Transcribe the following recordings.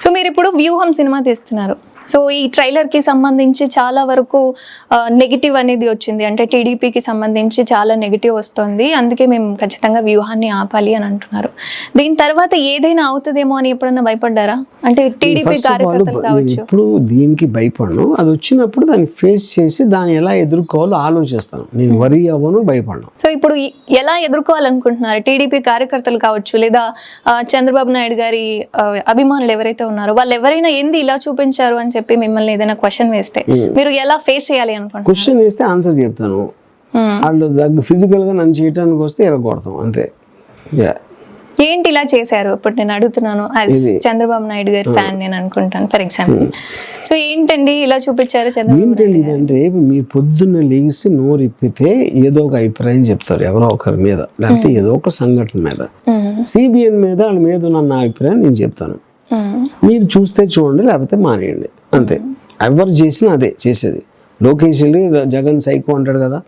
So మీరు ఇప్పుడు వ్యూహం సినిమా తీస్తున్నారు. సో ఈ ట్రైలర్కి సంబంధించి చాలా వరకు నెగిటివ్ అనేది వచ్చింది. అంటే టీడీపీకి సంబంధించి చాలా నెగిటివ్ వస్తుంది, అందుకే మేము ఖచ్చితంగా వ్యూహాన్ని ఆపాలి అని అంటున్నారు. దీని తర్వాత ఏదైనా అవుతుందేమో అని ఎప్పుడన్నా భయపడ్డారా? అంటే టీడీపీ కార్యకర్తలు కావచ్చు. ఇప్పుడు దీనికి భయపడను, అది వచ్చినప్పుడు దాన్ని ఫేస్ చేసి దాన్ని ఎలా ఎదుర్కోవాలో ఆలోచిస్తాను. నేను వరి అవ్వను, భయపడను. సో ఇప్పుడు ఎలా ఎదుర్కోవాలనుకుంటున్నారు? టీడీపీ కార్యకర్తలు కావచ్చు, లేదా చంద్రబాబు నాయుడు గారి అభిమానులు ఎవరైతే ఉన్నారో వాళ్ళు ఎవరైనా ఏంది ఇలా చూపించారు అని చెప్పి మిమ్మల్ని ఏదైనా క్వశ్చన్ వేస్తే మీరు ఎలా ఫేస్ చేయాలి అనుకుంటున్నారు? క్వశ్చన్ వేస్తే ఆన్సర్ చెప్తాను. వాళ్ళు ఫిజికల్ గా నన్ను చేయడానికి వస్తే ఎరగొడతాం అంతే. ఏంటి ఇలా చేశారు? ఇప్పుడు నేను అడుగుతున్నాను, చంద్రబాబు నాయుడు గారి ఫ్యాన్ నేను అనుకుంటాను ఫర్ ఎగ్జాంపుల్. సో ఏంటండి ఇలా చూపించారు చంద్రబాబు? ఏంటండి ఇదంటే, మీరు పొద్దున్న లేచి నోరు ఇప్పితే ఏదో ఒక అభిప్రాయం చెప్తారు ఎవరో ఒకరి మీద, లేకపోతే ఏదో ఒక సంఘటన మీద, సిబిఎన్ మీద, వాళ్ళ మీద ఉన్న నా అభిప్రాయం నేను చెప్తాను. మీరు చూస్తే చూడండి, లేకపోతే మానేయండి అంతే. ఎవరు చేసినా అదే చేసేది. లోకేష్ జగన్ సైకో అంటాడు కదా,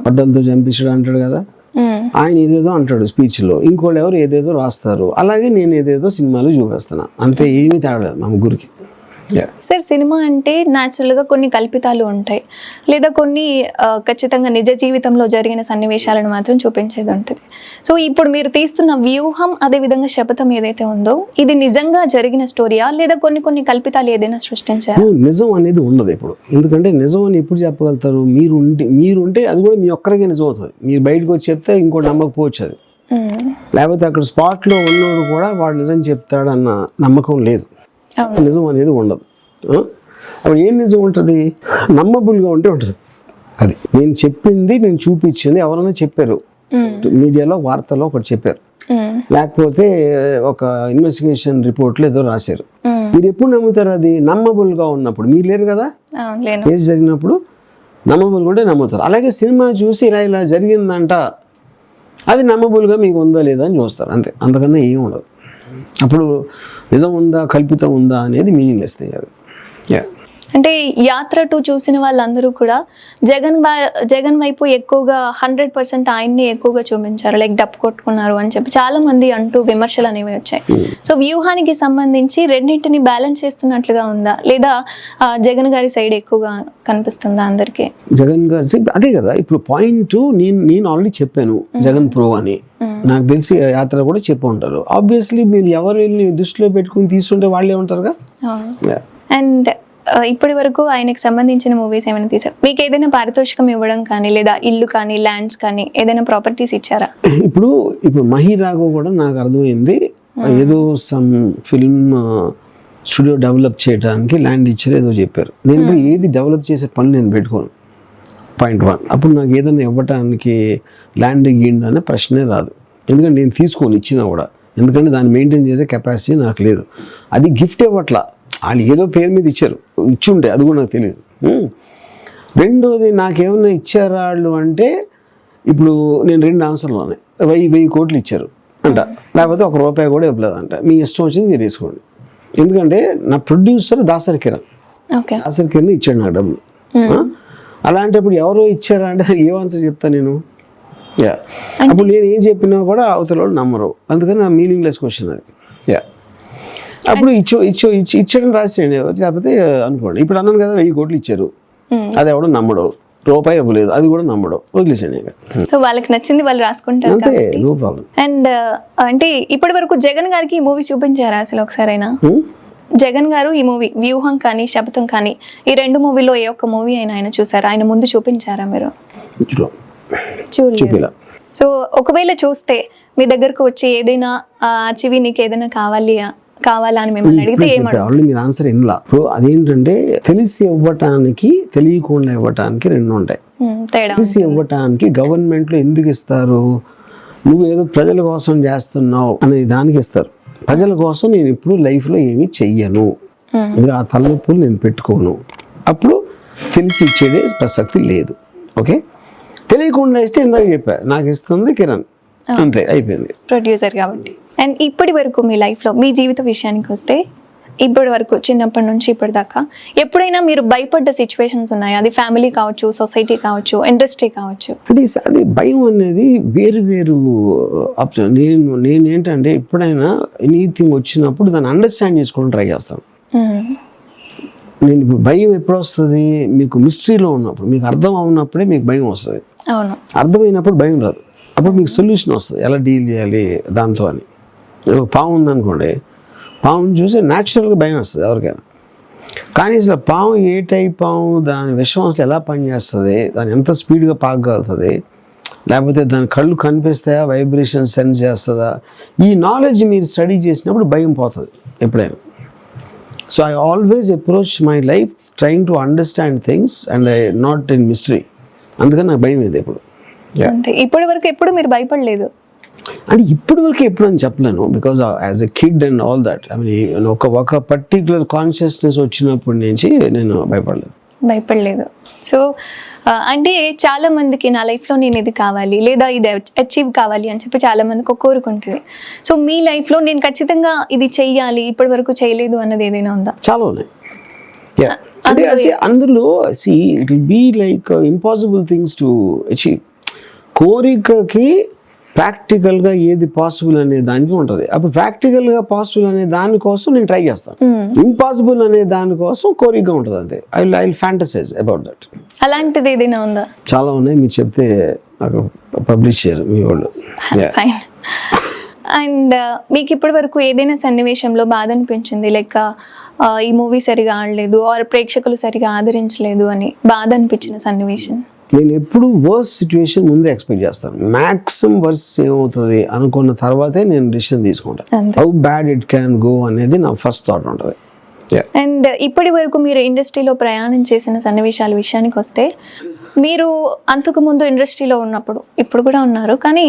పడ్డలతో చంపించాడు అంటాడు కదా, ఆయన ఏదేదో అంటాడు స్పీచ్ లో, ఇంకోళ్ళు ఎవరు ఏదేదో రాస్తారు. అలాగే నేను ఏదేదో సినిమాలు చూపిస్తున్నా అంతే, ఏమీ తేడలేదు మా ముగ్గురికి. సార్, సినిమా అంటే న్యాచురల్గా కొన్ని కల్పితాలు ఉంటాయి, లేదా కొన్ని ఖచ్చితంగా నిజ జీవితంలో జరిగిన సన్నివేశాలను మాత్రం చూపించేది ఉంటుంది. సో ఇప్పుడు మీరు తీస్తున్న వ్యూహం, అదేవిధంగా శపథం ఏదైతే ఉందో, ఇది నిజంగా జరిగిన స్టోరీయా, లేదా కొన్ని కల్పితాలు ఏదైనా సృష్టించారు? నిజం అనేది ఉండదు ఇప్పుడు. ఎందుకంటే నిజం అని ఎప్పుడు చెప్పగలుగుతారు? మీరుంటే అది కూడా మీ ఒక్కరికే నిజం అవుతుంది. మీరు బయటకు వచ్చి చెప్తే ఇంకోటి నమ్మకపోవచ్చు అది, లేకపోతే అక్కడ స్పాట్లో ఉన్నోడు కూడా వాడు నిజం చెప్తాడన్న నమ్మకం లేదు. నిజం అనేది ఉండదు. అప్పుడు ఏం నిజం ఉంటుంది? నమ్మబుల్గా ఉంటే ఉంటుంది. అది నేను చెప్పింది, నేను చూపించింది ఎవరైనా చెప్పారు, మీడియాలో వార్తలో ఒకటి చెప్పారు, లేకపోతే ఒక ఇన్వెస్టిగేషన్ రిపోర్ట్లో ఏదో రాశారు. మీరు ఎప్పుడు నమ్ముతారు? అది నమ్మబుల్గా ఉన్నప్పుడు. మీరు లేరు కదా, కేసు జరిగినప్పుడు నమ్మబుల్గా ఉంటే నమ్ముతారు. అలాగే సినిమా చూసి ఇలా జరిగిందంట, అది నమ్మబుల్గా మీకు ఉందా లేదా అని చూస్తారు అంతే, అంతకన్నా ఏం ఉండదు. అప్పుడు నిజం ఉందా కల్పితం ఉందా అనేది మీనింగ్లెస్ థింగ్ అది. అంటే యాత్ర 2 చూసిన వాళ్ళందరూ కూడా జగన్ వైపు ఎక్కువగా 100% ఆయన్ని ఎక్కువగా చూపించారు, లైక్ డప్పు కొట్టుకున్నారు అని చెప్పి చాలా మంది అంటూ విమర్శలు అనేవి వచ్చాయి. సో వ్యూహానికి సంబంధించి రెండింటిని బ్యాలెన్స్ చేస్తున్నట్లుగా ఉందా, లేదా జగన్ గారి సైడ్ ఎక్కువగా కనిపిస్తుందా అందరికి? జగన్ గారి అదే కదా ఇప్పుడు పాయింట్. నేను ఆల్రెడీ చెప్పాను జగన్ ప్రో అని, నాకు తెలిసి యాత్ర కూడా చెప్పు ఉంటారు. ఆబ్వియస్లీ మీరు ఎవరిని దృష్టిలో పెట్టుకుని తీసుకుంటే వాళ్ళే ఉంటారుగా. అండ్ ఇప్పటి వరకు ఆయనకు సంబంధించిన మూవీస్ ఏమైనా తీసారు? మీకు ఏదైనా పారితోషికం ఇవ్వడం కానీ, లేదా ఇల్లు కానీ, ల్యాండ్స్ కానీ, ఏదైనా ప్రాపర్టీస్ ఇచ్చారా? ఇప్పుడు మహిరాఘో కూడా నాకు అర్థమైంది, ఏదో సమ్ ఫిల్మ్ స్టూడియో డెవలప్ చేయడానికి ల్యాండ్ ఇచ్చారు ఏదో చెప్పారు. నేను ఇప్పుడు ఏది డెవలప్ చేసే పని నేను పెట్టుకోను, పాయింట్ 1. అప్పుడు నాకు ఏదైనా ఇవ్వటానికి ల్యాండ్ గిండ్ అనే ప్రశ్నే రాదు, ఎందుకంటే నేను తీసుకొని ఇచ్చినా కూడా, ఎందుకంటే దాన్ని మెయింటైన్ చేసే కెపాసిటీ నాకు లేదు. అది గిఫ్ట్ ఇవ్వట్లా, వాళ్ళు ఏదో పేరు మీద ఇచ్చి ఉంటే అది కూడా నాకు తెలియదు. రెండోది, నాకేమన్నా ఇచ్చారా వాళ్ళు అంటే, ఇప్పుడు నేను 2 ఆన్సర్లు ఉన్నాయి. 1000 కోట్లు ఇచ్చారు అంట, లేకపోతే ₹1 కూడా ఇవ్వలేదంట. మీ ఇష్టం వచ్చింది మీరు వేసుకోండి. ఎందుకంటే నా ప్రొడ్యూసర్ దాసరి కిరణ్ ఇచ్చాడు నాకు డబ్బులు. అలాంటప్పుడు ఎవరో ఇచ్చారా అంటే ఏ ఆన్సర్ చెప్తాను నేను? అప్పుడు నేను ఏం చెప్పినా కూడా అవతల వాళ్ళు నమ్మరు, అందుకని నా మీనింగ్లెస్ క్వశ్చన్ అది. అప్పుడు ఇచ్చాడని రాసేయండి, లేకపోతే అనుకోండి. ఇప్పుడు అన్నాను కదా 1000 కోట్లు ఇచ్చారు, అది ఎవడో నమ్మడు, ₹1 ఇవ్వలేదు అది కూడా నమ్మడు, వదిలేసండి. సో వాళ్ళకి నచ్చింది వాళ్ళు రాసుకుంటారు అంతే, నో ప్రాబ్లం. అండ్ అంటే ఇప్పటి వరకు జగన్ గారికి ఈ మూవీ చూపించారా అసలు ఒకసారైనా? జగన్ గారు ఈ మూవీ వ్యూహం కానీ, శపథం కానీ, ఈ 2 మూవీలో ఏ ఒక్క మూవీ అయినా ఆయన చూసారా? ఆయన ముందు చూపించారా మీరు? చూడలేదు. సో ఒకవేళ చూస్తే మీ దగ్గరకు వచ్చి ఏదైనా చివి నీకు ఏదైనా కావాలా అని మిమ్మల్ని అడిగితే ఏమంటారు? మీరు ఆన్సర్ ఇన్లా. ఇప్పుడు అదేంటంటే, తెలిసి ఇవ్వటానికి తెలియకుండా ఇవ్వటానికి 2 ఉంటాయి. తెలిసి ఇవ్వటానికి గవర్నమెంట్లో ఎందుకు ఇస్తారు? నువ్వు ఏదో ప్రజల కోసం చేస్తున్నావు అనే దానికి ఇస్తారు. ప్రజల కోసం నేను ఎప్పుడు లైఫ్లో ఏమీ చెయ్యను, ఆ తలనొప్పులు నేను పెట్టుకోను, అప్పుడు తెలిసి ఇచ్చేదే ప్రసక్తి లేదు. ఓకే, తెలియకుండా ఇస్తే ఇందాక చెప్పారు, నాకు ఇస్తుంది కిరణ్, అంతే అయిపోయింది, ప్రొడ్యూసర్ కాబట్టి. అండ్ ఇప్పటి వరకు మీ లైఫ్లో, మీ జీవిత విషయానికి వస్తే ఇప్పటి వరకు చిన్నప్పటి నుంచి ఇప్పటిదాకా ఎప్పుడైనా మీరు భయపడ్డ సిచ్యువేషన్స్ ఉన్నాయా? అది ఫ్యామిలీ కావచ్చు, సొసైటీ కావచ్చు, ఇండస్ట్రీ కావచ్చు. అంటే అది భయం అనేది వేరు వేరు ఆప్షన్. నేనేంటంటే ఎప్పుడైనా ఎనీథింగ్ వచ్చినప్పుడు దాన్ని అండర్స్టాండ్ చేసుకోవడం ట్రై చేస్తాను. నేను ఇప్పుడు భయం ఎప్పుడు వస్తుంది? మీకు మిస్టరీలో ఉన్నప్పుడు, మీకు అర్థం అవునప్పుడే మీకు భయం వస్తుంది. అవును, అర్థమైనప్పుడు భయం రాదు. అప్పుడు మీకు సొల్యూషన్ వస్తుంది, ఎలా డీల్ చేయాలి దాంతో అని. ఒక పాము ఉందనుకోండి, పాముని చూసి న్యాచురల్గా భయం వస్తుంది ఎవరికైనా. కానీ అసలు పాము ఏ టైప్ పాము, దాని విషం అసలు ఎలా పనిచేస్తుంది, దాని ఎంత స్పీడ్గా పాకగలుగుతుంది, లేకపోతే దాని కళ్ళు కనిపిస్తాయా, వైబ్రేషన్ సెన్స్ చేస్తుందా, ఈ నాలెడ్జ్ మీరు స్టడీ చేసినప్పుడు భయం పోతుంది ఎప్పుడైనా. So I always approach my life trying to understand things and I not in mystery. అందుకని నాకు భయం ఇది ఎప్పుడు. అంతే. ఇప్పటి వరకు ఎప్పుడు మీరు భయపడలేదు? అంటే ఇప్పటి వరకు ఎప్పుడు అని చెప్పలేను, because as a kid and all that, I mean ఒక పర్టిక్యులర్ కాన్షియస్నెస్ వచ్చినప్పటి నుంచి నేను భయపడలేదు. సో అంటే చాలా మందికి నా లైఫ్లో నేను ఇది కావాలి లేదా ఇది అచీవ్ కావాలి అని చెప్పి చాలా మందికి ఒక కోరిక ఉంటుంది. సో మీ లైఫ్లో నేను ఖచ్చితంగా ఇది చెయ్యాలి, ఇప్పటి వరకు చేయలేదు అన్నది ఏదైనా ఉందా? చాలా ఉన్నాయి. అంటే అందులో it will be like impossible things to achieve. కోరికకి ప్రాక్టికల్గా ఏది పాసిబుల్ అనే దానికి ఉంటుంది. అప్పుడు ప్రాక్టికల్గా పాసిబుల్ అనే దానికోసం నేను ట్రై చేస్తాను. ఇంపాసిబుల్ అనే దానికోసం కోరికగా ఉంటుంది అంతే. I will fantasise about that. అలాంటిది ఏదైనా ఉందా? చాలా ఉన్నాయి, మీరు చెప్తే నాకు పబ్లిష్ చేయరు మీ వాళ్ళు. అండ్ మీకు ఇప్పటి వరకు ఏదైనా సన్నివేశంలో బాధ అనిపించింది, లైక్ ఈ మూవీ సరిగా ఆడలేదు ఆర్ ప్రేక్షకులు సరిగా ఆదరించలేదు అని బాధ అనిపించిన సన్నివేశం? నేను ఎప్పుడు వర్స్ సిచ్యువేషన్ ముందే ఎక్స్పెక్ట్ చేస్తాను. మ్యాక్సిమం వర్స్ ఏమవుతుంది అనుకున్న తర్వాతే నేను డిసిషన్ తీసుకుంటాను. How bad it can go అనేది నా ఫస్ట్ థాట్ ఉంటుంది. అండ్ ఇప్పటి వరకు మీరు ఇండస్ట్రీలో ప్రయాణం చేసిన సన్నివేశాల విషయానికి వస్తే, మీరు అంతకుముందు ఇండస్ట్రీలో ఉన్నప్పుడు, ఇప్పుడు కూడా ఉన్నారు, కానీ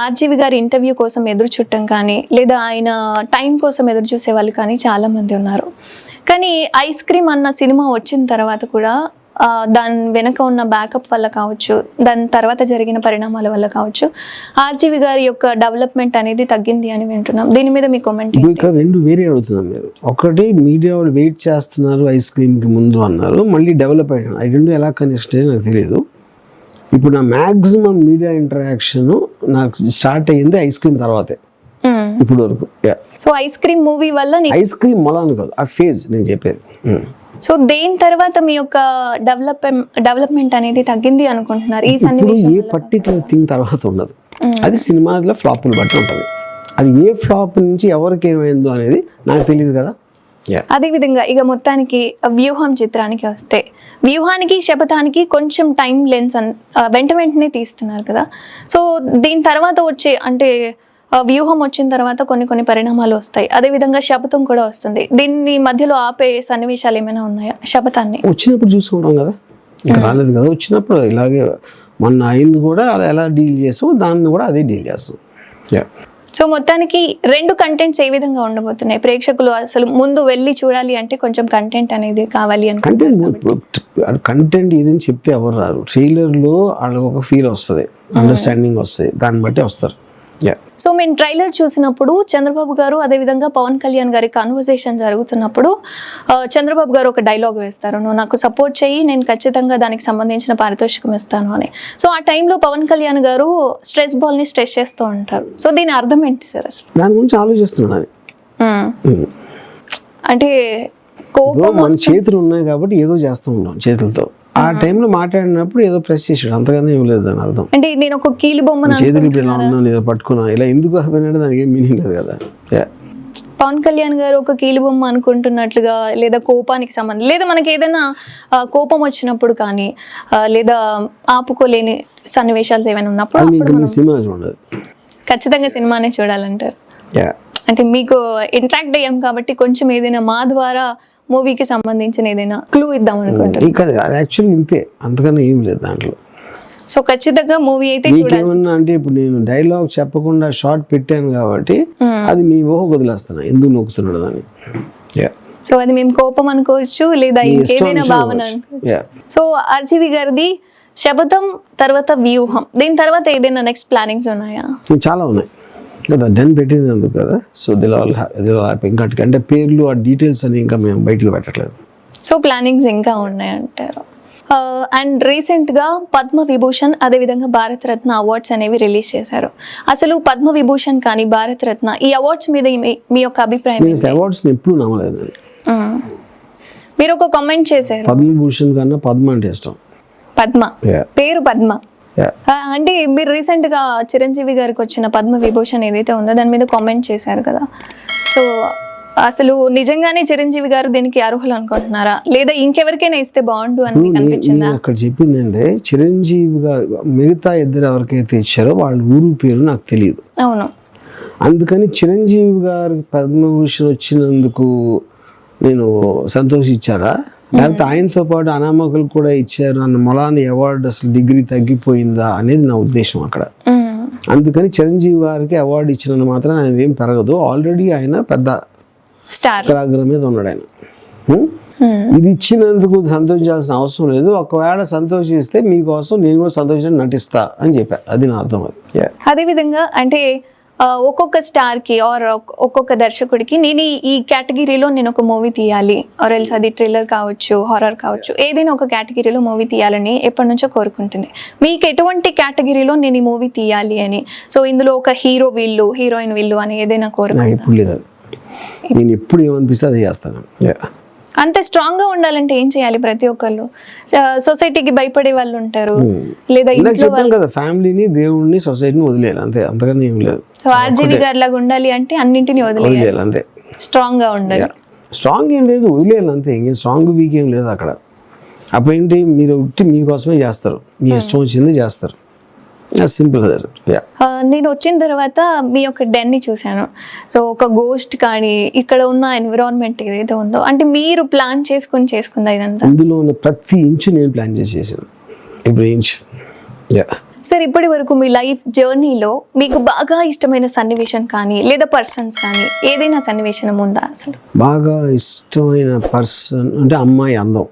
ఆర్జీవి గారి ఇంటర్వ్యూ కోసం ఎదురు చుట్టం కానీ లేదా ఆయన టైం కోసం ఎదురు చూసే వాళ్ళు కానీ చాలామంది ఉన్నారు. కానీ ఐస్ క్రీమ్ అన్న సినిమా వచ్చిన తర్వాత కూడా దాని వెనక ఉన్న బ్యాకప్ వల్ల కావచ్చు, దాని తర్వాత జరిగిన పరిణామాల వల్ల కావచ్చు, ఆర్జీవి గారి యొక్క డెవలప్మెంట్ అనేది తగ్గింది అని వింటున్నాం. దీని మీద మీ కామెంట్? ఇక్కడ రెండు వేరే అడుగుతున్నాం మీరు. ఒకటి మీడియా వాళ్ళు వెయిట్ చేస్తున్నారు ఐస్ క్రీమ్కి ముందు అన్నారు, మళ్ళీ డెవలప్ అయ్యాను. అది రెండు ఎలా కనెక్ట్ అయ్యి నాకు తెలియదు. ఇప్పుడు నా మ్యాక్సిమం మీడియా ఇంటరాక్షన్ నాకు స్టార్ట్ అయ్యింది ఐస్ క్రీమ్ తర్వాతే ఇప్పుడు వరకు. సో ఐస్ క్రీమ్ మూవీ వల్ల ఐస్ క్రీమ్ మొలాను కాదు, ఆ ఫేజ్ నేను చెప్పేది. సో దేని తర్వాత మీ యొక్క డెవలప్మెంట్ అనేది తగ్గింది అనుకుంటున్నారు? ఈ సన్నివేశం ఏ పర్టికులర్ థింగ్ తర్వాత ఉండదు, అది సినిమాలో ఫ్లాపులు బట్టి ఉంటుంది. అది ఏ ఫ్లాప్ నుంచి ఎవరికి ఏమైందో అనేది నాకు తెలియదు కదా. అదేవిధంగా ఇక మొత్తానికి వ్యూహం చిత్రానికి వస్తే, వ్యూహానికి శపథానికి కొంచెం టైం లెన్స్ వెంటనే తీస్తున్నారు కదా. సో దీని తర్వాత వచ్చే అంటే వ్యూహం వచ్చిన తర్వాత కొన్ని పరిణామాలు వస్తాయి, అదేవిధంగా శపథం కూడా వస్తుంది. దీన్ని మధ్యలో ఆపే సన్నివేశాలు ఏమైనా ఉన్నాయా? శపథాన్ని వచ్చినప్పుడు చూసుకుంటాం కదా, ఇంకా రాలేదు కదా. వచ్చినప్పుడు ఇలాగే మొన్న అయింది కూడా ఎలా డీల్ చేస్తాం, దాన్ని కూడా అదే డీల్ చేస్తాం. సో మొత్తానికి రెండు కంటెంట్స్ ఏ విధంగా ఉండబోతున్నాయి? ప్రేక్షకులు అసలు ముందు వెళ్ళి చూడాలి అంటే కొంచెం కంటెంట్ అనేది కావాలి అని. కంటెంట్ ఏదని చెప్తే ఎవరు రారు. ట్రైలర్లో వాళ్ళకి ఒక ఫీల్ వస్తుంది, అండర్స్టాండింగ్ వస్తుంది, దాన్ని బట్టే వస్తారు. సో మేము ట్రైలర్ చూసినప్పుడు చంద్రబాబు గారు అదేవిధంగా పవన్ కళ్యాణ్ గారి కాన్వర్సేషన్ జరుగుతున్నప్పుడు చంద్రబాబు గారు ఒక డైలాగ్ వేస్తారు, నువ్వు నాకు సపోర్ట్ చేయి, నేను ఖచ్చితంగా దానికి సంబంధించిన పారితోషికం ఇస్తాను అని. సో ఆ టైంలో పవన్ కళ్యాణ్ గారు స్ట్రెస్ బాల్ని స్ట్రెస్ చేస్తూ ఉంటారు. సో దీని అర్థం ఏంటి సార్? అసలు దాని గురించి ఆలోచిస్తున్నాను. అంటే కోపం మన చేతులు ఉన్నాయి కాబట్టి ఏదో చేస్తూ ఉంటాం చేతులతో. ఆ టైంలో మాట్లాడినప్పుడు ఏదో ప్రెస్ చేసాడు, అంతగానే ఏం లేదు దాని అర్థం. అంటే నేను ఒక కీలు బొమ్మ చేతులు ఇప్పుడు ఇలా ఉన్నాను, ఏదో పట్టుకున్నా, ఇలా ఎందుకు ఆపినాడు దానికి ఏం మీనింగ్ లేదు కదా. పవన్ కళ్యాణ్ గారు ఒక కీలు బొమ్మ అనుకుంటున్నట్లుగా, లేదా కోపానికి సంబంధం లేదా మనకి ఏదైనా కోపం వచ్చినప్పుడు కానీ లేదా ఆపుకోలేని సన్నివేశాలు ఏమైనా ఉన్నప్పుడు సినిమా చూడదు, ఖచ్చితంగా సినిమానే చూడాలంటారు. అంటే మీకు ఇంట్రాక్ట్ అయ్యాం కాబట్టి కొంచెం ఏదైనా మా ద్వారా మూవీకి సంబంధించిన ఏదైనా క్లూ ఇద్దాం అనుకుంటారు. యాక్చువల్లీ ఇంతే, అంతకన్నా ఏం లేదు దాంట్లో. సో ఖచ్చితంగా మూవీ అయితే మీకేమన్నా అంటే ఇప్పుడు నేను డైలాగ్ చెప్పకుండా షార్ట్ పెట్టాను కాబట్టి అది మీ ఊహ వదిలేస్తున్నా, ఎందుకు నొక్కుతున్నాడు అని. సో అది మేము కోపం అనుకోవచ్చు లేదా ఇంకేదైనా భావన అనుకోవచ్చు. సో ఆర్జీవి గారిది శపథం తర్వాత వ్యూహం, దీని తర్వాత ఏదైనా నెక్స్ట్ ప్లానింగ్స్ ఉన్నాయా? చాలా ఉన్నాయి. కదా డన్ పెట్టింది అందుకు కదా. సో దిల్ ఆల్ హ్యాపీ. ఇంకా అంటే పేర్లు ఆ డీటెయిల్స్ అని ఇంకా మేము బయటకు పెట్టట్లేదు. సో ప్లానింగ్స్ ఇంకా ఉన్నాయంటారు. అండ్ రీసెంట్గా పద్మ విభూషణ్ అదేవిధంగా భారతరత్న అవార్డ్స్ అనేవి రిలీజ్ చేశారు. అసలు పద్మ విభూషణ్ కానీ భారతరత్న ఈ అవార్డ్స్ మీద మీ యొక్క అభిప్రాయం నేను అవార్డ్స్ని ఎప్పుడు నమ్మలేదు. మీరు ఒక కామెంట్ చేశారు, పద్మభూషణ్ కన్నా పద్మ అంటే ఇష్టం. పద్మ Yeah. పేరు పద్మ. Yeah. అంటే మీరు రీసెంట్గా చిరంజీవి గారికి వచ్చిన పద్మ విభూషణ్ ఏదైతే ఉందో దాని మీద కామెంట్ చేశారు కదా. సో అసలు నిజంగానే చిరంజీవి గారు దీనికి అర్హులు అనుకుంటున్నారా, లేదా ఇంకెవరికైనా ఇస్తే బాగుండు అని మీకు అనిపించిందా? నేను అక్కడ చెప్పిందంటే చిరంజీవి గారు మిగతా ఇద్దరు ఎవరికైతే ఇచ్చారో వాళ్ళ ఊరు పేరు నాకు తెలియదు. అవును. అందుకని చిరంజీవి గారికి పద్మభూషణ్ వచ్చినందుకు నేను సంతోషించారా, లేకపోతే ఆయనతో పాటు అనామకులు కూడా ఇచ్చారు అన్న మొలాని అవార్డు అసలు డిగ్రీ తగ్గిపోయిందా అనేది నా ఉద్దేశం అక్కడ. అందుకని చిరంజీవి గారికి అవార్డు ఇచ్చినంత మాత్రం ఆయన ఏం పెరగదు. ఆల్రెడీ ఆయన పెద్ద స్టార్ అగ్రహారం మీద ఉన్నాడు ఆయన. ఇది ఇచ్చినందుకు సంతోషించాల్సిన అవసరం లేదు. ఒకవేళ సంతోషిస్తే మీకోసం నేను కూడా సంతోషించి నటిస్తా అని చెప్పా. అది నా అర్థం. అది అదేవిధంగా అంటే ఒక్కొక్క స్టార్కి ఆర్ ఒక్కొక్క దర్శకుడికి నేను ఈ కేటగిరీలో నేను ఒక మూవీ తీయాలి, ఆర్ ఎల్స్ అది థ్రిల్లర్ కావచ్చు, హారర్ కావచ్చు, ఏదైనా ఒక కేటగిరీలో మూవీ తీయాలని ఎప్పటి నుంచో కోరుకుంటుంది. మీకు ఎటువంటి కేటగిరీలో నేను ఈ మూవీ తీయాలి అని, సో ఇందులో ఒక హీరో వీళ్ళు, హీరోయిన్ వీళ్ళు అని ఏదైనా కోరుకుంటా? ఎప్పుడు లేదు అది. నేను ఎప్పుడు ఏమనిపిస్తే అది చేస్తాను. అంత స్ట్రాంగ్ గా ఉండాలంటే ఏం చేయాలి? ప్రతి ఒక్కళ్ళు సొసైటీకి భయపడే వాళ్ళు ఉంటారు, లేదా చెప్పాను కదా, ఫ్యామిలీని, దేవుడిని, సొసైటీని వదిలేయాలి అంతే. అంతకన్నా ఏం లేదు. సో ఆర్జీవి గారి లాగా ఉండాలి అంటే అన్నింటినీ వదిలేయాలి అంతే. స్ట్రాంగ్ గా ఉండాలి. స్ట్రాంగ్ ఏం లేదు, వదిలేయాలి అంతే. ఇంకేం స్ట్రాంగ్ వీక్ ఏం లేదు అక్కడ. అప్పుడేంటి, మీరు మీకోసమే చేస్తారు, మీ ఇష్టం వచ్చింది చేస్తారు. సింపుల్. నేను వచ్చిన తర్వాత మీ యొక్క డెన్ని చూశాను. సో ఒక గోస్ట్ కానీ ఇక్కడ ఉన్న ఎన్విరాన్మెంట్ ఏదైతే ఉందో, అంటే మీరు ప్లాన్ చేసుకుందా ఇదంతా? అందులో ఉన్న ప్రతి ఇంచు నేను ప్లాన్ చేసేసాను. ఇప్పుడు ఇంచ్. సార్, ఇప్పటి వరకు మీ లైఫ్ జర్నీలో మీకు బాగా ఇష్టమైన సన్నివేశం కానీ లేదా పర్సన్స్ కానీ ఏదైనా సన్నివేశం ఉందా? అసలు బాగా ఇష్టమైన పర్సన్ అంటే అమ్మాయి అందం.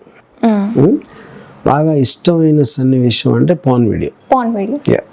బాగా ఇష్టమైన సన్నివేశం అంటే పాన్ వీడియో.